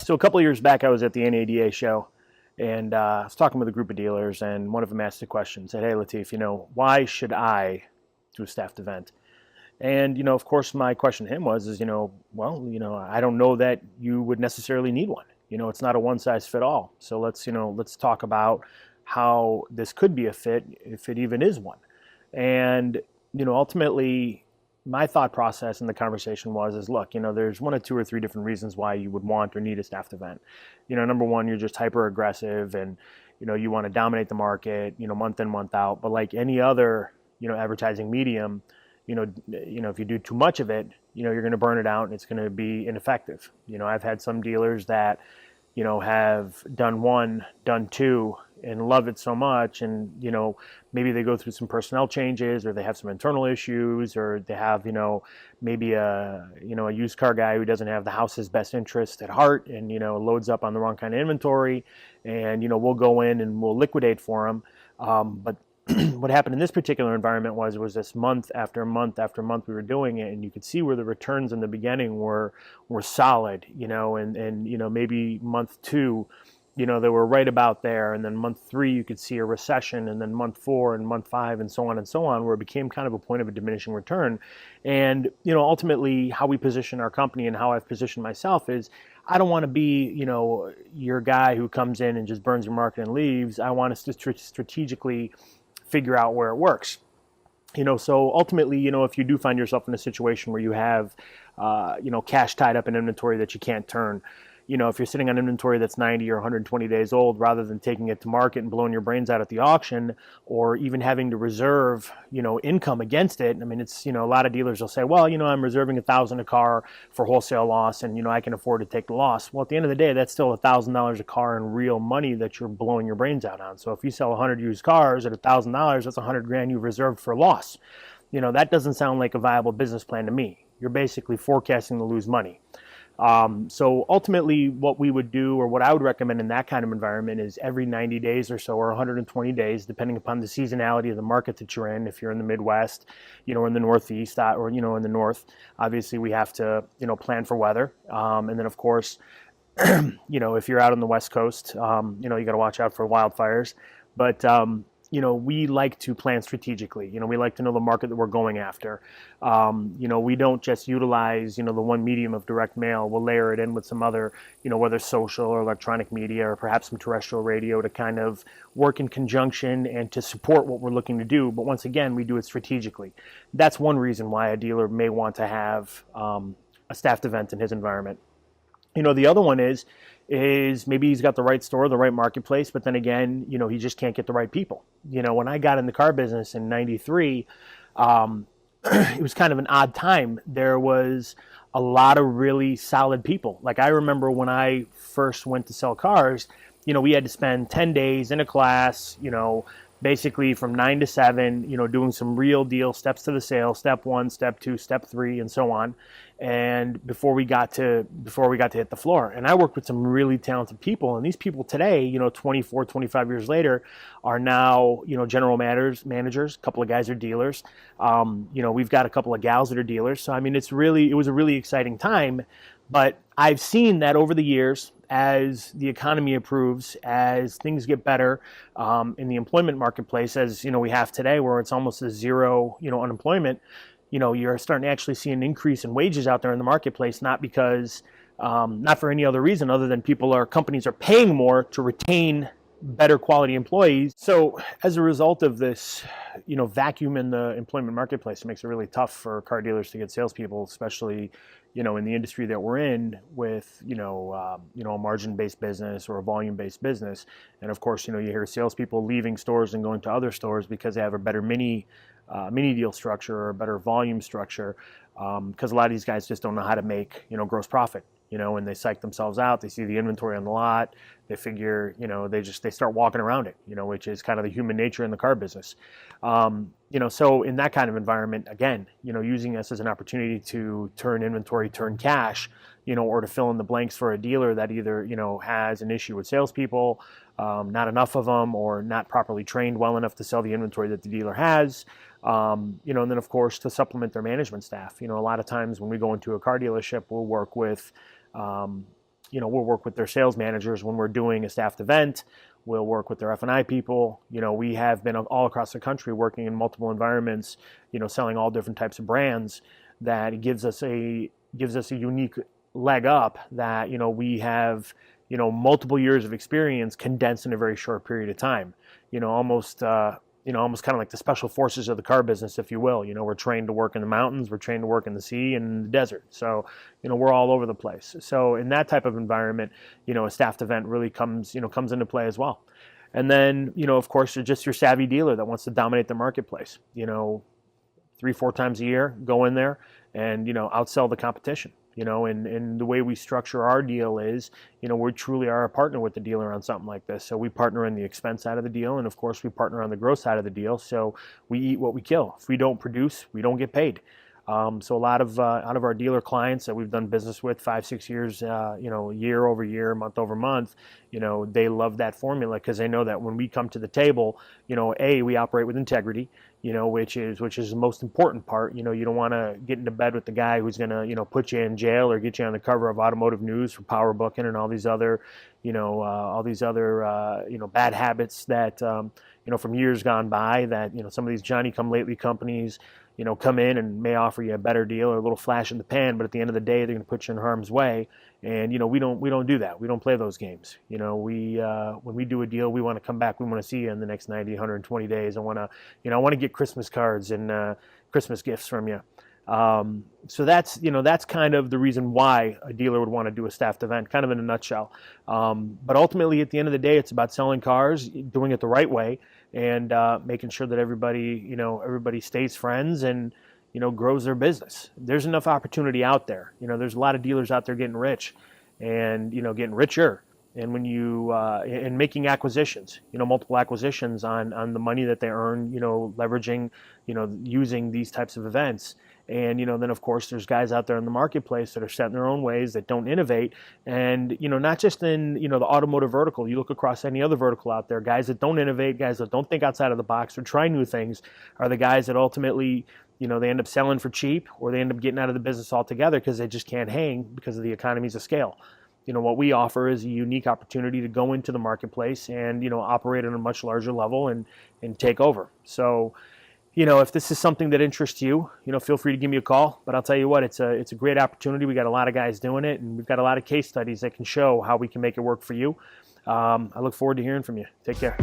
So a couple of years back, I was at the NADA show, and I was talking with a group of dealers, and one of them asked the question, said, "Hey, Latif, why should I do a staffed event?" And of course, my question to him is, well, I don't know that you would necessarily need one. It's not a one size fit all. So let's talk about how this could be a fit, if it even is one. And ultimately, my thought process in the conversation is look, there's one or two or three different reasons why you would want or need a staffed event. Number one, you're just hyper aggressive and you want to dominate the market, month in, month out. But like any other advertising medium, if you do too much of it, you're going to burn it out and it's going to be ineffective. I've had some dealers that have done one, done two, and love it so much, and maybe they go through some personnel changes, or they have some internal issues, or they have maybe a used car guy who doesn't have the house's best interest at heart, and loads up on the wrong kind of inventory, and we'll go in and we'll liquidate for them. But what happened in this particular environment was this month after month after month we were doing it, and you could see where the returns in the beginning were solid, and maybe month two, they were right about there, and then month three you could see a recession, and then month four and month five and so on, where it became kind of a point of a diminishing return. And ultimately how we position our company and how I've positioned myself is, I don't want to be your guy who comes in and just burns your market and leaves. I want us to strategically figure out where it works. So ultimately, if you do find yourself in a situation where you have, cash tied up in inventory that you can't turn, if you're sitting on inventory that's 90 or 120 days old, rather than taking it to market and blowing your brains out at the auction, or even having to reserve, income against it. I mean, it's, a lot of dealers will say, well, I'm reserving $1,000 a car for wholesale loss, and, I can afford to take the loss. Well, at the end of the day, that's still $1,000 a car in real money that you're blowing your brains out on. So if you sell 100 used cars at $1,000, that's 100 grand you've reserved for loss. That doesn't sound like a viable business plan to me. You're basically forecasting to lose money. So ultimately what we would do, or what I would recommend in that kind of environment, is every 90 days or so, or 120 days, depending upon the seasonality of the market that you're in. If you're in the Midwest, or in the Northeast, or, in the North, obviously we have to, plan for weather. And then of course, if you're out on the West Coast, you got to watch out for wildfires. But, we like to plan strategically. We like to know the market that we're going after. We don't just utilize, the one medium of direct mail. We'll layer it in with some other, whether social or electronic media, or perhaps some terrestrial radio, to kind of work in conjunction and to support what we're looking to do. But once again, we do it strategically. That's one reason why a dealer may want to have a staffed event in his environment. The other one is maybe he's got the right store, the right marketplace, but then again, he just can't get the right people. When I got in the car business in '93, it was kind of an odd time. There was a lot of really solid people. Like, I remember when I first went to sell cars, we had to spend 10 days in a class, basically from 9 to 7, doing some real deal steps to the sale, step 1, step 2, step 3, and so on. And before we got to hit the floor. And I worked with some really talented people, and these people today, 24, 25 years later, are now, general managers. A couple of guys are dealers. We've got a couple of gals that are dealers. So I mean, it was a really exciting time. But I've seen that over the years, as the economy improves, as things get better in the employment marketplace, as we have today, where it's almost a zero unemployment, you're starting to actually see an increase in wages out there in the marketplace, not for any other reason other than companies are paying more to retain better quality employees. So as a result of this, vacuum in the employment marketplace, it makes it really tough for car dealers to get salespeople, especially, in the industry that we're in, with, a margin-based business or a volume-based business. And of course, you hear salespeople leaving stores and going to other stores because they have a better mini deal structure or a better volume structure, because a lot of these guys just don't know how to make, gross profit. And they psych themselves out. They see the inventory on the lot. They figure, they start walking around it, which is kind of the human nature in the car business. So in that kind of environment, again, using us as an opportunity to turn inventory, turn cash, or to fill in the blanks for a dealer that either, has an issue with salespeople, not enough of them, or not properly trained well enough to sell the inventory that the dealer has. And then of course to supplement their management staff. A lot of times when we go into a car dealership, we'll work with we'll work with their sales managers when we're doing a staffed event. We'll work with their F&I people. We have been all across the country working in multiple environments, selling all different types of brands. That gives us a unique leg up that, we have, multiple years of experience condensed in a very short period of time. Almost kind of like the special forces of the car business, if you will. We're trained to work in the mountains, we're trained to work in the sea and in the desert. So, we're all over the place. So in that type of environment, a staffed event really comes into play as well. And then, of course, you're just your savvy dealer that wants to dominate the marketplace. 3-4 times a year, go in there and, outsell the competition. And the way we structure our deal is, we truly are a partner with the dealer on something like this. So we partner in the expense side of the deal, and of course we partner on the growth side of the deal. So we eat what we kill. If we don't produce, we don't get paid. So a lot of out of our dealer clients that we've done business with 5-6 years, year over year, month over month, they love that formula because they know that when we come to the table, we operate with integrity, which is the most important part. You don't want to get into bed with the guy who's going to, put you in jail or get you on the cover of Automotive News for power booking and all these other, bad habits that, from years gone by that, some of these Johnny-come-lately companies, come in and may offer you a better deal or a little flash in the pan, but at the end of the day, they're going to put you in harm's way. And, we don't do that. We don't play those games. When we do a deal, we want to come back. We want to see you in the next 90, 120 days. I want to get Christmas cards and Christmas gifts from you. So that's kind of the reason why a dealer would want to do a staffed event, kind of in a nutshell. But ultimately, at the end of the day, it's about selling cars, doing it the right way, and making sure that everybody stays friends and grows their business. There's enough opportunity out there. There's a lot of dealers out there getting rich, and getting richer. And when you and making acquisitions, multiple acquisitions on the money that they earn, leveraging, using these types of events. And, then of course there's guys out there in the marketplace that are set in their own ways that don't innovate. And, not just in, the automotive vertical, you look across any other vertical out there, guys that don't innovate, guys that don't think outside of the box or try new things are the guys that ultimately, they end up selling for cheap, or they end up getting out of the business altogether because they just can't hang because of the economies of scale. What we offer is a unique opportunity to go into the marketplace and, operate on a much larger level and take over. So, if this is something that interests you, feel free to give me a call. But I'll tell you what, it's a great opportunity. We got a lot of guys doing it, and we've got a lot of case studies that can show how we can make it work for you. I look forward to hearing from you. Take care.